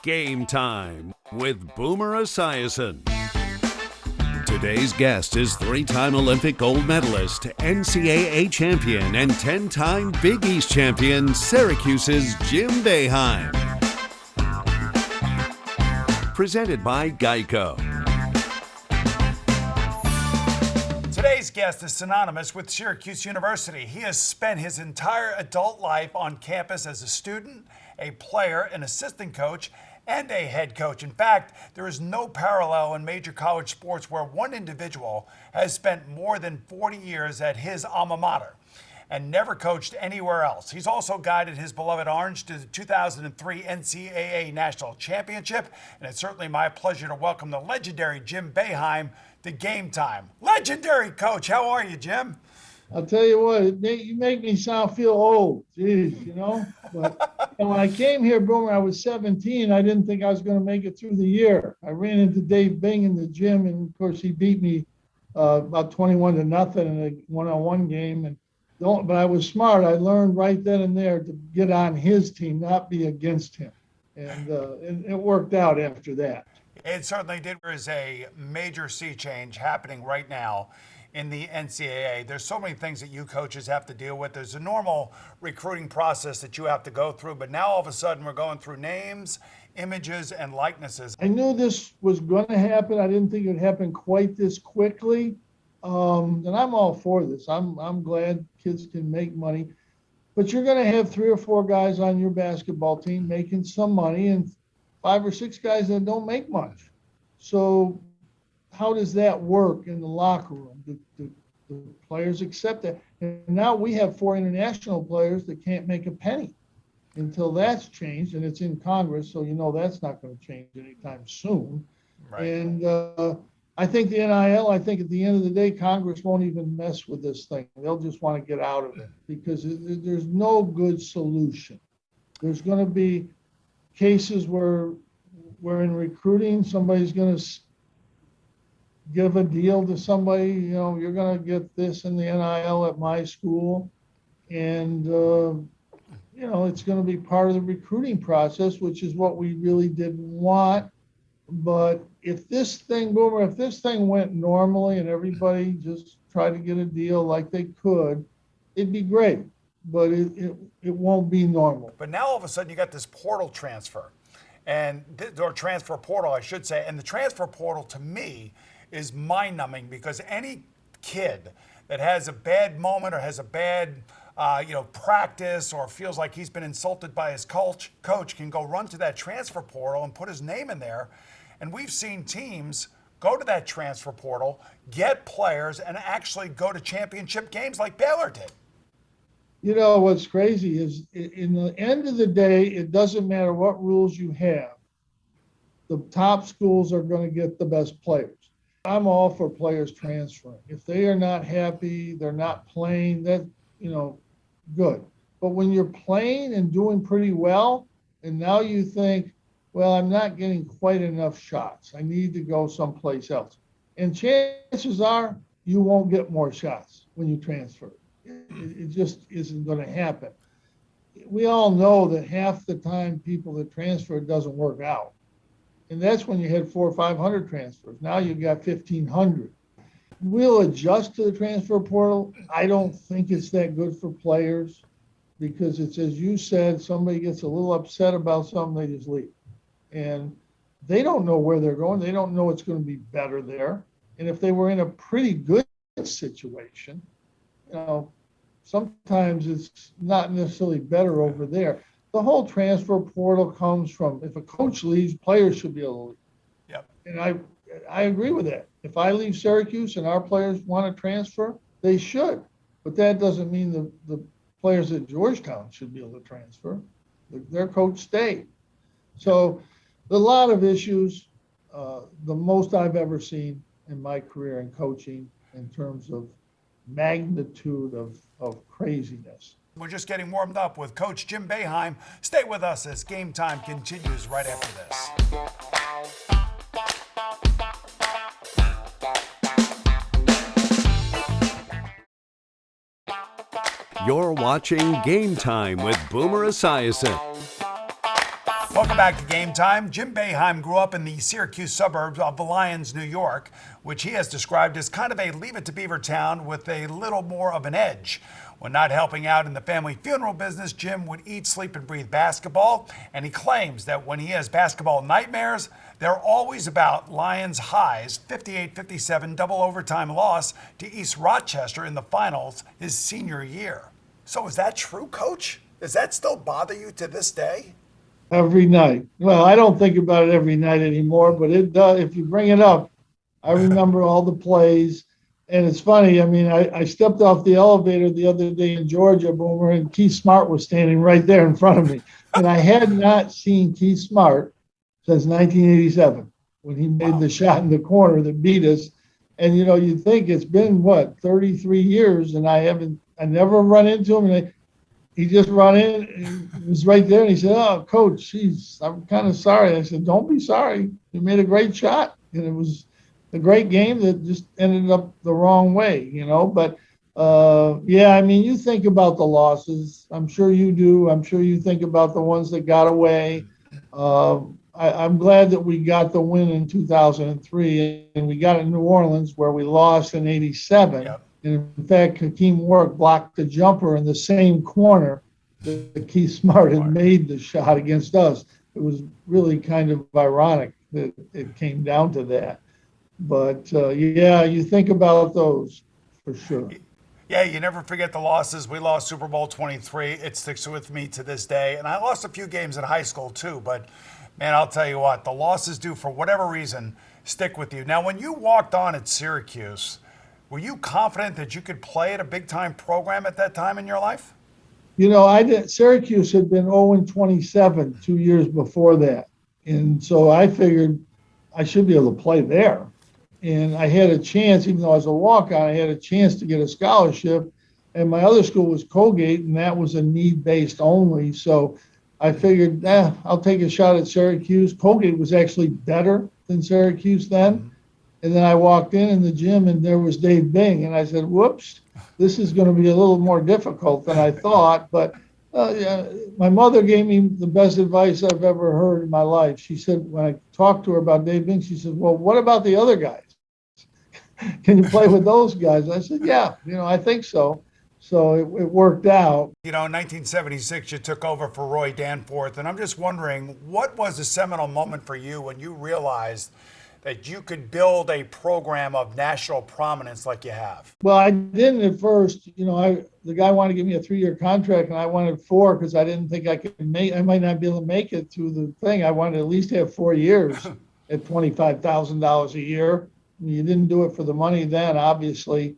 Game Time with Boomer Esiason. Today's guest is three-time Olympic gold medalist, NCAA champion, and 10-time Big East champion, Syracuse's Jim Boeheim. Presented by Geico. Today's guest is synonymous with Syracuse University. He has spent his entire adult life on campus as a student, a player, an assistant coach, and a head coach. In fact, there is no parallel in major college sports where one individual has spent more than 40 years at his alma mater and never coached anywhere else. He's also guided his beloved Orange to the 2003 NCAA National Championship, and it's certainly my pleasure to welcome the legendary Jim Boeheim to Game Time. Legendary coach, how are you, Jim? I'll tell you what, you make me feel old. Jeez, you know. But when I came here, Boomer, I was 17. I didn't think I was going to make it through the year. I ran into Dave Bing in the gym, and of course he beat me about 21-0 in a one-on-one game. But I was smart. I learned right then and there to get on his team, not be against him, and it worked out after that. It certainly did. There is a major sea change happening right now in the NCAA. There's so many things that you coaches have to deal with. There's a normal recruiting process that you have to go through, but now all of a sudden we're going through names, images, and likenesses. I knew this was going to happen. I didn't think it would happen quite this quickly. And I'm all for this. I'm glad kids can make money, but you're going to have 3 or 4 guys on your basketball team making some money and 5 or 6 guys that don't make much. So how does that work in the locker room? Do players accept that? And now we have 4 international players that can't make a penny until that's changed, and it's in Congress, so you know that's not going to change anytime soon. Right. And I think the NIL, I think at the end of the day, Congress won't even mess with this thing. They'll just want to get out of it because there's no good solution. There's going to be cases where in recruiting, somebody's going to give a deal to somebody, you know, you're going to get this in the NIL at my school. And, you know, it's going to be part of the recruiting process, which is what we really didn't want. But if this thing, Boomer, if this thing went normally and everybody just tried to get a deal like they could, it'd be great. But it won't be normal. But now all of a sudden you got this portal transfer, or transfer portal, I should say. And the transfer portal to me is mind-numbing because any kid that has a bad moment or has a bad practice or feels like he's been insulted by his coach can go run to that transfer portal and put his name in there. And we've seen teams go to that transfer portal, get players, and actually go to championship games like Baylor did. You know, what's crazy is in the end of the day, it doesn't matter what rules you have. The top schools are going to get the best players. I'm all for players transferring. If they are not happy, they're not playing, that, you know, good. But when you're playing and doing pretty well, and now you think, well, I'm not getting quite enough shots. I need to go someplace else. And chances are you won't get more shots when you transfer. It just isn't going to happen. We all know that half the time people that transfer, it doesn't work out. And that's when you had 400 or 500 transfers. Now you've got 1,500. We'll adjust to the transfer portal. I don't think it's that good for players because it's, as you said, somebody gets a little upset about something, they just leave. And they don't know where they're going. They don't know it's going to be better there. And if they were in a pretty good situation, you know, sometimes it's not necessarily better over there. The whole transfer portal comes from, if a coach leaves, players should be able to leave. Yep. And I agree with that. If I leave Syracuse and our players want to transfer, they should. But that doesn't mean the players at Georgetown should be able to transfer. Their coach stayed. So a lot of issues, the most I've ever seen in my career in coaching in terms of magnitude of craziness. We're just getting warmed up with Coach Jim Boeheim. Stay with us as Game Time continues right after this. You're watching Game Time with Boomer Esiason. Welcome back to Game Time. Jim Boeheim grew up in the Syracuse suburbs of the Lions, New York, which he has described as kind of a Leave It to Beaver town with a little more of an edge. When not helping out in the family funeral business, Jim would eat, sleep, and breathe basketball, and he claims that when he has basketball nightmares, they're always about Lions High's 58-57 double overtime loss to East Rochester in the finals his senior year. So is that true, Coach? Does that still bother you to this day? Every night. Well, I don't think about it every night anymore, but it does. If you bring it up, I remember all the plays. And it's funny. I mean, I stepped off the elevator the other day in Georgia, Boomer, and Keith Smart was standing right there in front of me. And I had not seen Keith Smart since 1987 when he made the shot in the corner that beat us. And, you know, you think it's been, 33 years, and I never run into him. And he just run in, and he was right there, and he said, "Oh, Coach, geez, I'm kind of sorry." I said, "Don't be sorry. You made a great shot." And it was a great game that just ended up the wrong way, you know. But, yeah, I mean, you think about the losses. I'm sure you do. I'm sure you think about the ones that got away. I'm glad that we got the win in 2003, and we got it in New Orleans where we lost in 87. Yep. And in fact, Hakeem Warwick blocked the jumper in the same corner that Keith Smart had made the shot against us. It was really kind of ironic that it came down to that. But, yeah, you think about those for sure. Yeah, you never forget the losses. We lost Super Bowl 23. It sticks with me to this day. And I lost a few games in high school too. But, man, I'll tell you what, the losses do, for whatever reason, stick with you. Now, when you walked on at Syracuse, were you confident that you could play at a big-time program at that time in your life? You know, Syracuse had been 0-27 2 years before that. And so I figured I should be able to play there. And I had a chance, even though I was a walk-on, I had a chance to get a scholarship. And my other school was Colgate, and that was a need-based only. So I figured, I'll take a shot at Syracuse. Colgate was actually better than Syracuse then. And then I walked in the gym, and there was Dave Bing. And I said, whoops, this is going to be a little more difficult than I thought. But yeah, my mother gave me the best advice I've ever heard in my life. She said, when I talked to her about Dave Bing, she said, well, what about the other guys? Can you play with those guys? I said, yeah, I think so. So it worked out. In 1976, you took over for Roy Danforth. And I'm just wondering, what was the seminal moment for you when you realized that you could build a program of national prominence like you have? Well, I didn't at first. The guy wanted to give me a 3-year contract, and I wanted 4 because I didn't think I might not be able to make it through the thing. I wanted to at least have 4 years at $25,000 a year. You didn't do it for the money then, obviously.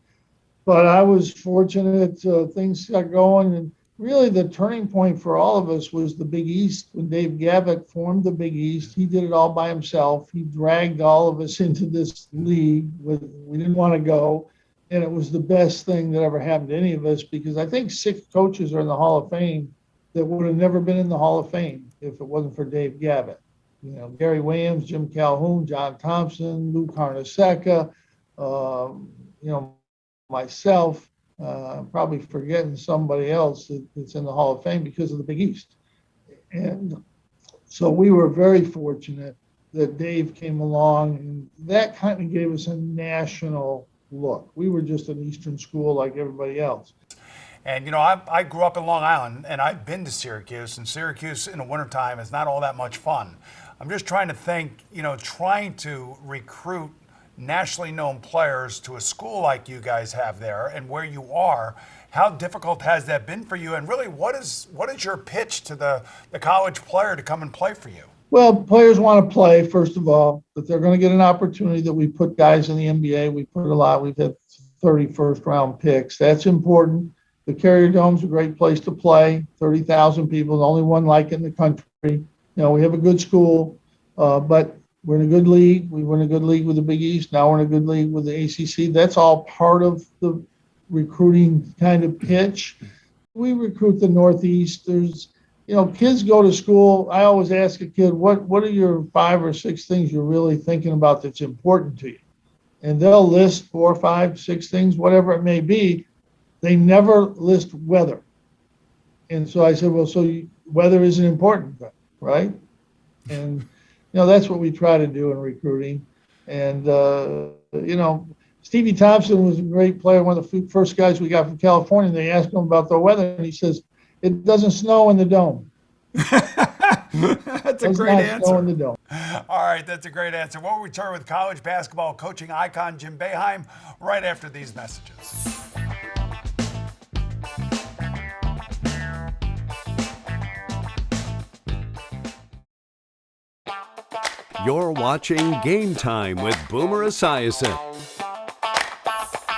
But I was fortunate. Things got going. And really the turning point for all of us was the Big East. When Dave Gavitt formed the Big East, he did it all by himself. He dragged all of us into this league. We didn't want to go. And it was the best thing that ever happened to any of us, because I think 6 coaches are in the Hall of Fame that would have never been in the Hall of Fame if it wasn't for Dave Gavitt. Gary Williams, Jim Calhoun, John Thompson, Lou Carnesecca, myself, probably forgetting somebody else that's in the Hall of Fame because of the Big East. And so we were very fortunate that Dave came along, and that kind of gave us a national look. We were just an Eastern school like everybody else. And, I grew up in Long Island, and I've been to Syracuse, and Syracuse in the wintertime is not all that much fun. I'm just trying to think, trying to recruit nationally known players to a school like you guys have there and where you are. How difficult has that been for you? And really, what is your pitch to the college player to come and play for you? Well, players want to play, first of all, but they're going to get an opportunity that we put guys in the NBA. We put a lot. We've had 30 first-round picks. That's important. The Carrier Dome's a great place to play. 30,000 people, the only one like it in the country. We have a good school, but we're in a good league. We were in a good league with the Big East. Now we're in a good league with the ACC. That's all part of the recruiting kind of pitch. We recruit the Northeast. There's, kids go to school. I always ask a kid, what are your 5 or 6 things you're really thinking about that's important to you? And they'll list 4, 5, 6 things, whatever it may be. They never list weather. And so I said, well, so weather isn't important, right? And, that's what we try to do in recruiting. And, Stevie Thompson was a great player, one of the first guys we got from California. They asked him about the weather, and he says, it doesn't snow in the dome. That's a Does great not answer. snow in the dome. All right, that's a great answer. We'll return with college basketball coaching icon Jim Boeheim right after these messages. You're watching Game Time with Boomer Esiason.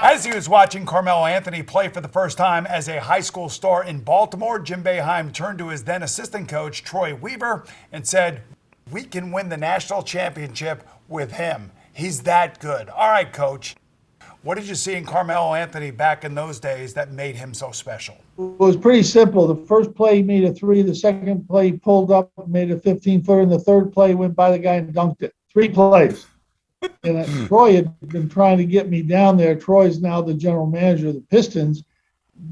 As he was watching Carmelo Anthony play for the first time as a high school star in Baltimore, Jim Boeheim turned to his then assistant coach, Troy Weaver, and said, "We can win the national championship with him. He's that good." All right, coach. What did you see in Carmelo Anthony back in those days that made him so special? It was pretty simple. The first play, he made a three. The second play, he pulled up, made a 15-footer. And the third play, went by the guy and dunked it. 3 plays. And Troy had been trying to get me down there. Troy's now the general manager of the Pistons.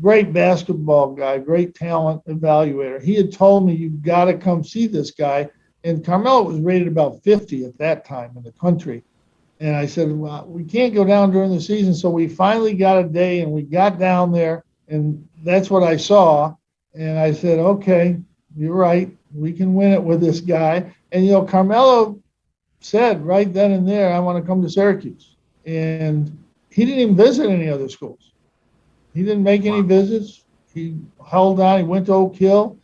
Great basketball guy, great talent evaluator. He had told me, "You've got to come see this guy." And Carmelo was rated about 50 at that time in the country. And I said, "Well, we can't go down during the season." So we finally got a day, and we got down there, and that's what I saw. And I said, "Okay, you're right. We can win it with this guy." And, Carmelo said right then and there, "I want to come to Syracuse." And he didn't even visit any other schools. He didn't make any visits. He held on. He went to Oak Hill.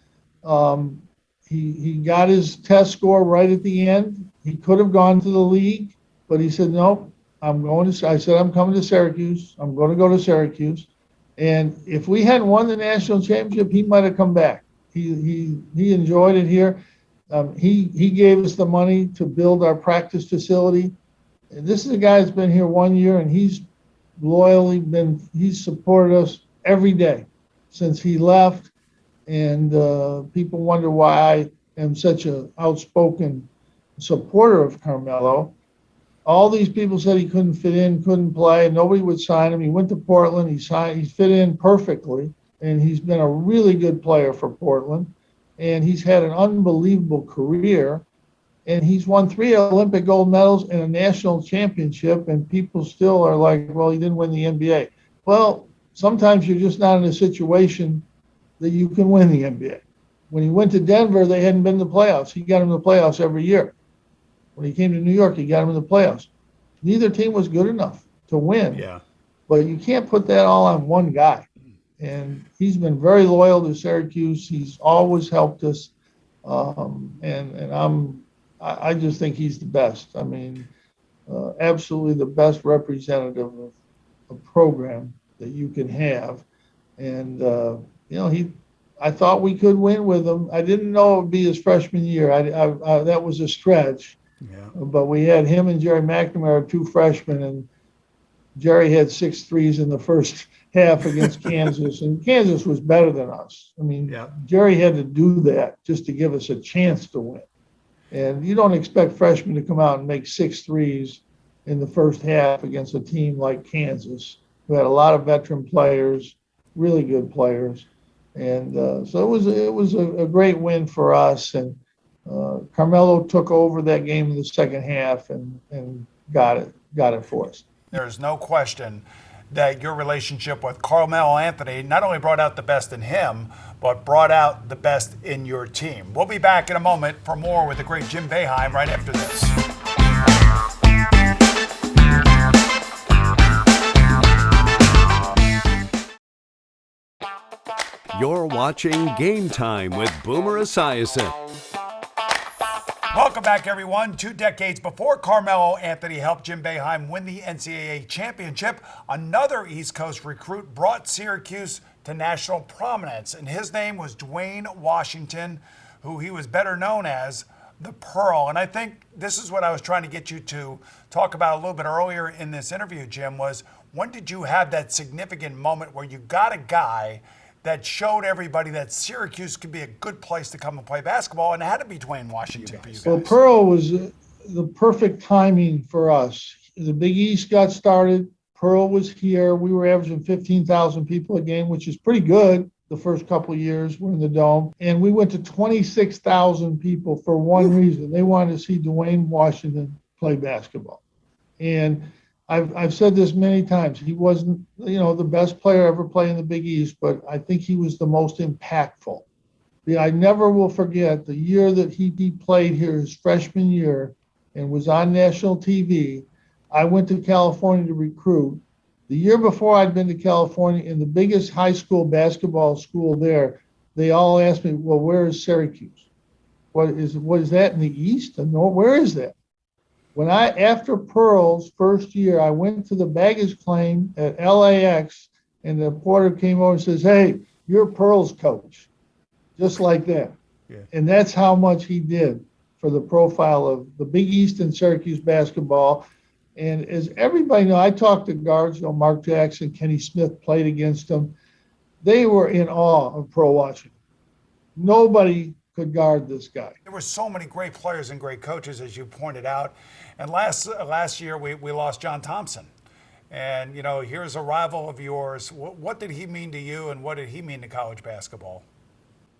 He got his test score right at the end. He could have gone to the league, but he said, "No, I said, "I'm coming to Syracuse. I'm going to go to Syracuse." And if we hadn't won the national championship, he might have come back. He enjoyed it here. He gave us the money to build our practice facility. And this is a guy that's been here 1 year, and he's supported us every day since he left. And people wonder why I am such an outspoken supporter of Carmelo. All these people said he couldn't fit in, couldn't play. Nobody would sign him. He went to Portland. He fit in perfectly, and he's been a really good player for Portland. And he's had an unbelievable career. And he's won 3 Olympic gold medals and a national championship. And people still are like, "Well, he didn't win the NBA." Well, sometimes you're just not in a situation that you can win the NBA. When he went to Denver, they hadn't been in the playoffs. He got him in the playoffs every year. When he came to New York, he got him in the playoffs. Neither team was good enough to win. Yeah. But you can't put that all on one guy. And he's been very loyal to Syracuse. He's always helped us. I just think he's the best. I mean, absolutely the best representative of a program that you can have. And, I thought we could win with him. I didn't know it would be his freshman year. That was a stretch. Yeah. But we had him and Jerry McNamara, 2 freshmen, and Jerry had 6 threes in the first half against Kansas, and Kansas was better than us. I mean, Jerry had to do that just to give us a chance to win. And you don't expect freshmen to come out and make 6 threes in the first half against a team like Kansas, who had a lot of veteran players, really good players. And so it was a great win for us. And Carmelo took over that game in the second half and got it for us. There's no question that your relationship with Carmelo Anthony not only brought out the best in him, but brought out the best in your team. We'll be back in a moment for more with the great Jim Boeheim right after this. You're watching Game Time with Boomer Esiason. Welcome back, everyone. 2 decades before Carmelo Anthony helped Jim Boeheim win the NCAA championship, another East Coast recruit brought Syracuse to national prominence, and his name was Dwayne Washington, who he was better known as the Pearl. And I think this is what I was trying to get you to talk about a little bit earlier in this interview, Jim, was when did you have that significant moment where you got a guy that showed everybody that Syracuse could be a good place to come and play basketball, and it had to be Dwayne Washington for you guys? Well, Pearl was the perfect timing for us. The Big East got started. Pearl was here. We were averaging 15,000 people a game, which is pretty good. the first couple of years. We're in the Dome. And we went to 26,000 people for one reason. They wanted to see Dwayne Washington play basketball. And I've said this many times. He wasn't, the best player ever played in the Big East, but I think he was the most impactful. I never will forget the year that he played here, his freshman year, and was on national TV. I went to California to recruit. The year before I'd been to California, in the biggest high school basketball school there, they all asked me, well, where is Syracuse? What is that in the East? And no, where is that? After Pearl's first year, I went to the baggage claim at LAX, and the porter came over and says, hey, you're Pearl's coach. Just like that. Yeah. And that's how much he did for the profile of the Big East and Syracuse basketball. And as everybody knows, I talked to guards, Mark Jackson, Kenny Smith played against him. They were in awe of Pearl Washington. Nobody could guard this guy. There were so many great players and great coaches, as you pointed out. And last year, we lost John Thompson. And, here's a rival of yours. What did he mean to you, and what did he mean to college basketball?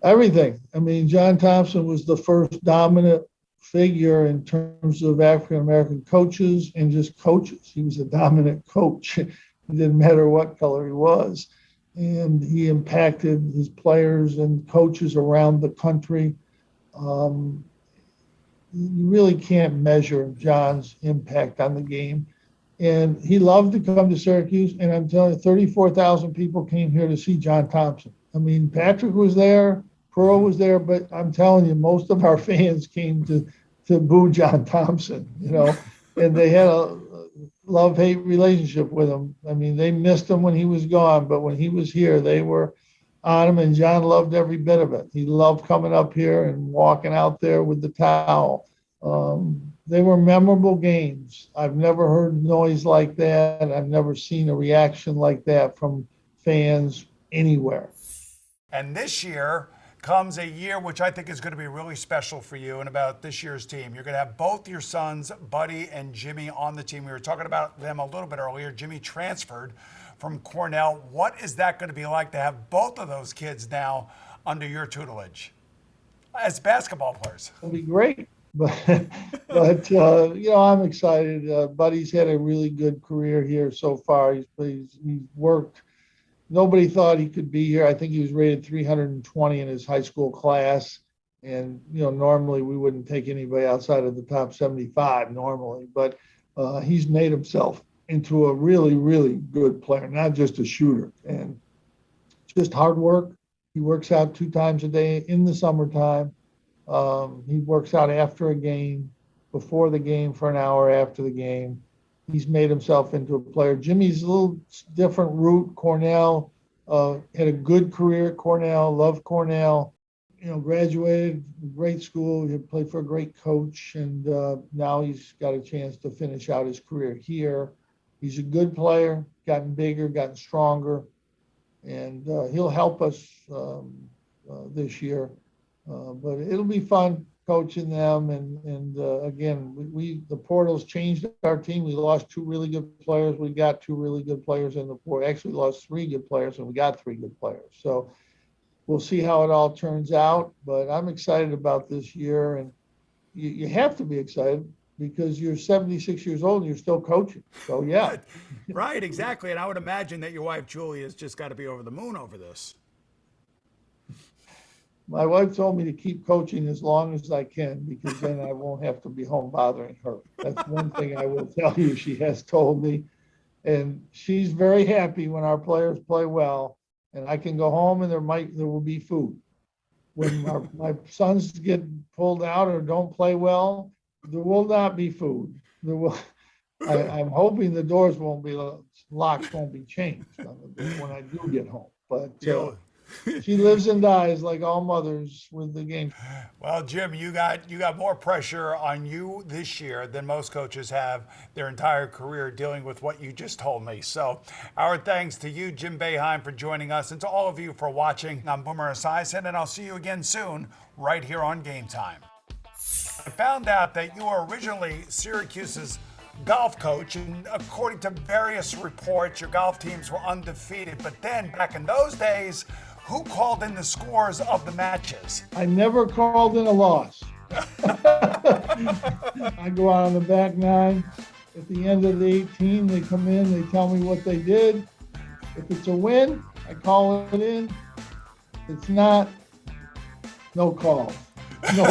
Everything. I mean, John Thompson was the first dominant figure in terms of African-American coaches and just coaches. He was a dominant coach. It didn't matter what color he was. And he impacted his players and coaches around the country. You really can't measure John's impact on the game. And he loved to come to Syracuse. And I'm telling you, 34,000 people came here to see John Thompson. I mean, Patrick was there. Pearl was there, but I'm telling you, most of our fans came to boo John Thompson, and they had a love-hate relationship with him. I mean, they missed him when he was gone, but when he was here, they were on him, and John loved every bit of it. He loved coming up here and walking out there with the towel. They were memorable games. I've never heard noise like that. I've never seen a reaction like that from fans anywhere. And this year comes a year which I think is going to be really special for you and about this year's team. You're going to have both your sons, Buddy and Jimmy, on the team. We were talking about them a little bit earlier. Jimmy transferred from Cornell. What is that going to be like to have both of those kids now under your tutelage as basketball players? It'll be great. But I'm excited. Buddy's had a really good career here so far. He's worked. Nobody thought he could be here. I think he was rated 320 in his high school class. And, normally we wouldn't take anybody outside of the top 75 normally. But he's made himself into a really, really good player, not just a shooter. And just hard work. He works out 2 times a day in the summertime. He works out after a game, before the game, for an hour after the game. He's made himself into a player. Jimmy's a little different route. Cornell had a good career at Cornell, loved Cornell, graduated, great school. He played for a great coach, and now he's got a chance to finish out his career here. He's a good player, gotten bigger, gotten stronger, and he'll help us this year. But it'll be fun coaching them, and again, the portal's changed our team. We lost 2 really good players. We got 2 really good players in the portal. Actually, lost 3 good players, and we got 3 good players. So we'll see how it all turns out. But I'm excited about this year, and you have to be excited because you're 76 years old and you're still coaching. So yeah, right, exactly. And I would imagine that your wife Julie has just got to be over the moon over this. My wife told me to keep coaching as long as I can because then I won't have to be home bothering her. That's one thing I will tell you she has told me. And she's very happy when our players play well and I can go home and there will be food. When my sons get pulled out or don't play well, there will not be food. I'm hoping the doors won't be, locks won't be changed when I do get home. But she lives and dies like all mothers with the game. Well, Jim, you got more pressure on you this year than most coaches have their entire career dealing with what you just told me. So our thanks to you, Jim Boeheim, for joining us, and to all of you for watching. I'm Boomer Esiason, and I'll see you again soon right here on Gametime. I found out that you were originally Syracuse's golf coach, and according to various reports, your golf teams were undefeated. But then, back in those days, Who called in the scores of the matches? I never called in a loss. I go out on the back nine. At the end of the 18, they come in, they tell me what they did. If it's a win, I call it in. If it's not, no calls. No.